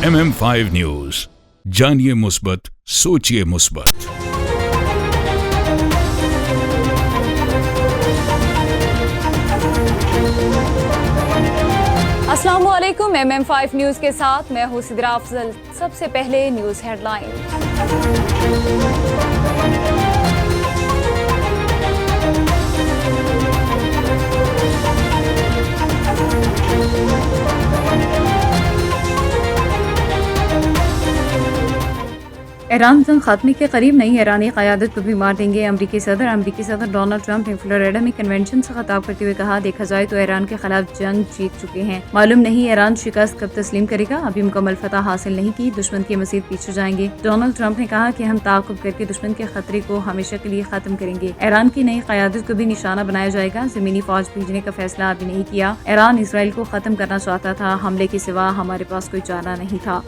MM5 news, जानिए मुस्बत, सोचिए मुस्बत। अस्सलामुअलैकुम। MM5 न्यूज के साथ मैं हूं सिद्रा अफजल। सबसे पहले न्यूज हेडलाइन। ईरान जंग खात्मे के करीब नई ईरानी क़यादत को भी मार देंगे। अमरीकी सदर डोनाल्ड ट्रंप ने फ्लोरिडा में कन्वेंशन से खिताब करते हुए कहा, देखा जाए तो ईरान के खिलाफ जंग जीत चुके हैं। मालूम नहीं ईरान शिकस्त कब तस्लीम करेगा। अभी मुकम्मल फतह हासिल नहीं की, दुश्मन के मज़ीद पीछे जाएंगे। डोनाल्ड ट्रंप ने कहा कि हम ताक़ुब करके दुश्मन के खतरे को हमेशा के लिए खत्म करेंगे। ईरान की नई क़यादत को भी निशाना बनाया जाएगा। ज़मीनी फौज भेजने का फैसला अभी नहीं किया। ईरान इसराइल को खत्म करना चाहता था, हमले के सिवा हमारे पास कोई चारा नहीं था।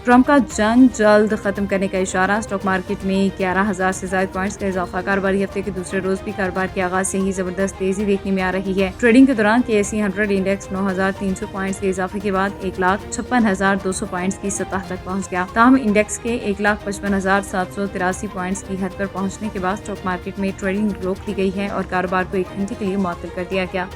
ट्रंप का जंग जल्द खत्म करने का इशारा। स्टॉक मार्केट में 11,000 से ज्यादा पॉइंट्स का इजाफा। कारोबारी हफ्ते के दूसरे रोज भी कारोबार के आगाज से ही जबरदस्त तेजी देखने में आ रही है। ट्रेडिंग के दौरान KSE 100 इंडेक्स 9,300 पॉइंट्स के इजाफे के बाद 1,56,200 पॉइंट्स की सतह तक पहुंच गया। ताहम इंडेक्स के 1,55,783 पॉइंट्स की हद पर पहुंचने के बाद स्टॉक मार्केट में ट्रेडिंग रोक दी गई है और कारोबार को 1 घंटे के लिए मुअत्तल कर दिया गया।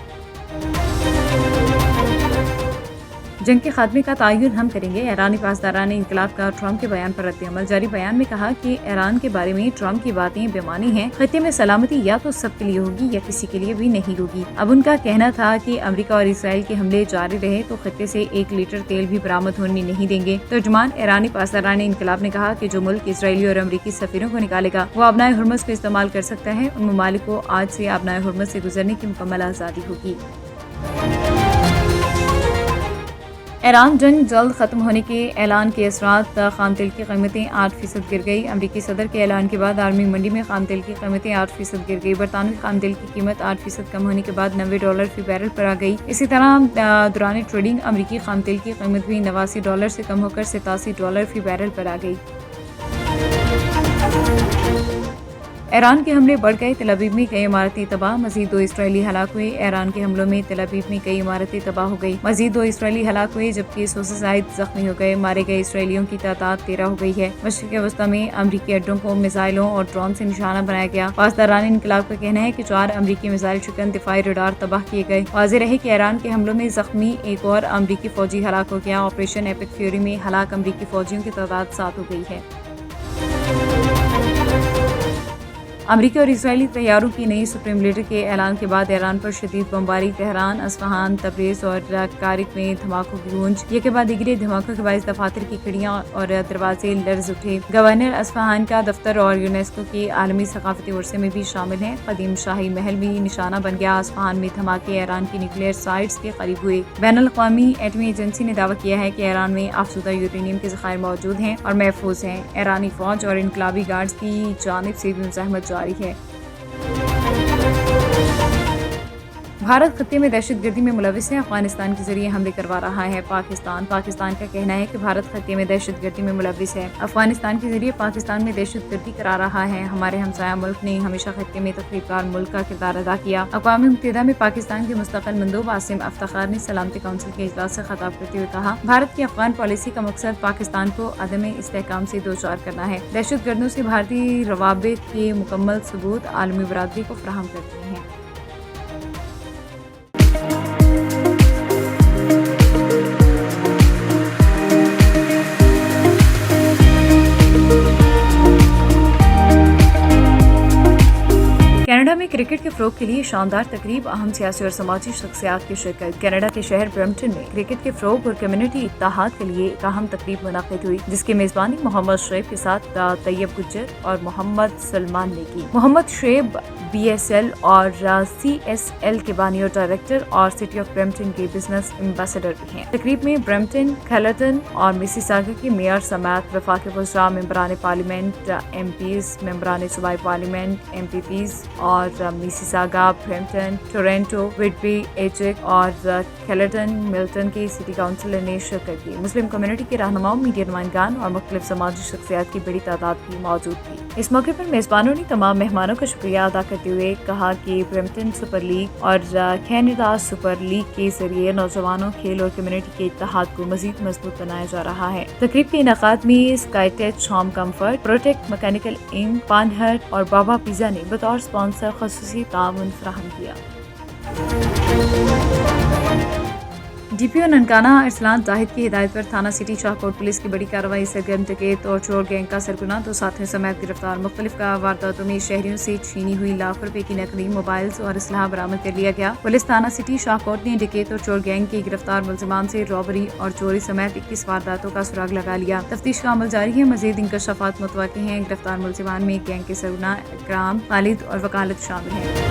जंग के खात्मे का तयन हम करेंगे। ईरानी पासदारान इंकलाब का ट्रंप के बयान पर रद्द-ए-अमल। जारी बयान में कहा कि ईरान के बारे में ट्रंप की बातें बेमानी हैं। खत्ते में सलामती या तो सबके लिए होगी या किसी के लिए भी नहीं होगी। अब उनका कहना था कि अमेरिका और इसराइल के हमले जारी रहे तो खत्ते से 1 लीटर तेल भी बरामद होने नहीं देंगे। तर्जुमान ईरानी पासदारान इंकलाब ने कहा कि जो मुल्क इसराइली और अमरीकी सफीरों को निकालेगा वो अबनाए हुर्मुज़ को इस्तेमाल कर सकता है। उन ममालिक को आज से अबनाए हुर्मुज़ से गुजरने की मुकम्मल आज़ादी होगी। ईरान जंग जल्द खत्म होने के ऐलान के असरात। खाम तेल की कीमतें 8% गिर गई। अमरीकी सदर के ऐलान के बाद आलमी मंडी में खाम तेल की कीमतें 8% गिर गई। बरतानवी खाम तेल की कीमत 8% कम होने के बाद $90 फी बैरल पर आ गई। इसी तरह दौरान ट्रेडिंग अमरीकी खाम तेल की कीमत भी $89 से कम होकर $87 फी बैरल पर आ गई। ईरान के हमले बढ़ गए। तेल अवीव में कई इमारतें तबाह। मजीद 2 इसराइली हलाक हुए। ईरान के हमलों में तेल अवीव में कई इमारतें तबाह हो गई। मजीद 2 इसराइली हलाक हुए जबकि 100 से ज्यादा जख्मी हो गए। मारे गए इसराइलियों की तादाद 13 हो गई है। मशरिक़ वस्ता में अमरीकी अड्डों को मिसाइलों और ड्रोन से निशाना बनाया गया। पासदारान इनकलाब का कहना है कि 4 अमरीकी मिसाइल शिकन दिफाई रडार तबाह किए गए। वाज़ेह रहे कि ईरान के हमलों में जख्मी एक और अमरीकी फौजी हलाक हो गया। ऑपरेशन एपिक फ्यूरी में हलाक अमरीकी फौजियों की तादाद 7 हो गई है। अमरीकी और इसराइली तैयारों की नई सुप्रीम लीडर के ऐलान के बाद ईरान पर शदीद बमबारी। तेहरान, असफहान, तबरेज़ और कारिक में धमाकों की गूंज। ये के बाद दिगरे धमाकों के बायस दफातर की खिड़कियां और दरवाजे लर्ज उठे। गवर्नर असफहान का दफ्तर और यूनेस्को के आलमी सकाफती वर्से में भी शामिल है। कदीम शाही महल भी निशाना बन गया। असफहान में धमाके ईरान की न्यूक्लियर साइट्स के करीब हुए। बैनुल अक़वामी एटमी एजेंसी ने दावा किया है कि ईरान में अफज़ुदा यूरेनियम के ज़खायर मौजूद हैं और महफूज हैं। ईरानी फौज और इनकलाबी गार्ड्स की जानिब से भी मुज़ाहमत जारी है। भारत खत्ते में दहशतगर्दी में मुलविस है। अफगानिस्तान के जरिए हमले करवा रहा है। पाकिस्तान का कहना है कि भारत खत्ते में दहशतगर्दी में मुलविस है। अफगानिस्तान के जरिए पाकिस्तान में दहशतगर्दी करा रहा है। हमारे हमसाया मुल्क ने हमेशा खत्ते में तकरीबकार मुल्क का किरदार अदा किया। अक़वाम मुत्तहिदा में पाकिस्तान के मुस्तक़िल मंदूब आसिम अफ्तार ने सलामती काउंसिल के इजलास से खिताब करते हुए कहा, भारत की अफगान पॉलिसी का मकसद पाकिस्तान को अदम इस्तेहकाम से दो चार करना है। दहशतगर्दों से भारतीय रवाबित के मुकम्मल सबूत आलमी बरादरी को फराहम करते हैं। कनाडा में क्रिकेट के फ़रोग़ के लिए शानदार तकरीब। अहम सियासी और समाजी शख्सियात की शिरकत। कनाडा के शहर ब्रैम्पटन में क्रिकेट के फ़रोग़ और कम्युनिटी इत्तेहाद के लिए एक अहम तकरीब मुनक़िद हुई, जिसकी मेज़बानी मोहम्मद शुएब के साथ तैयब गुज्जर और मोहम्मद सलमान ने की। मोहम्मद शुएब BSL और CSL के बानी और डायरेक्टर और सिटी ऑफ ब्रैम्पटन के बिजनेस एम्बेसडर भी हैं। तकरीब में ब्रैम्पटन, कैलेटन और मिसिसागा के मेयर समेत वफाकी वज़रा, मेंबरान पार्लियामेंट, MPs, मेंबरान सूबाई पार्लियामेंट, MPPs और मिसिसागा, ब्रैम्पटन, टोरंटो, विडबी, एचिक और कैलेटन, मिल्टन के सिटी काउंसिलर ने शिरकत की। मुस्लिम कम्युनिटी के रहनुमाओं, मीडिया नुमाइंदान और मुख्तलिफ समाजी शख्सियात की बड़ी तादाद भी मौजूद थी। اس موقع پر میزبانوں نے تمام مہمانوں کا شکریہ ادا کرتے ہوئے کہا کہ برمپٹن سپر لیگ اور کینیڈا سپر لیگ کے ذریعے نوجوانوں، کھیل اور کمیونٹی کے اتحاد کو مزید مضبوط بنایا جا رہا ہے۔ تقریب کے انعقاد میں Sky Touch Home Comfort, Protect Mechanical Inc, Pan Hut اور بابا پیزا نے بطور اسپانسر خصوصی تعاون فراہم کیا۔ ڈی پی او ننکانہ ارسلان زاہد کی ہدایت پر تھانہ سٹی شاہکوٹ پولیس کی بڑی کارروائی سرگرم ڈکیت اور چور گینگ کا سرغنہ 2 ساتھیوں سمیت گرفتار۔ مختلف وارداتوں میں شہریوں سے چھینی ہوئی لاکھ روپے کی نقدی، موبائلز اور اسلحہ برآمد کر لیا گیا۔ پولیس تھانہ سٹی شاہکوٹ نے ڈکیت اور چور گینگ کے گرفتار ملزمان سے رابری اور چوری سمیت 21 وارداتوں کا سراغ لگا لیا۔ تفتیش کا عمل جاری ہے، مزید انکشافات متوقع ہیں۔ گرفتار ملزمان میں گینگ کے سرغنہ اکرام، خالد اور وکالت شامل ہیں۔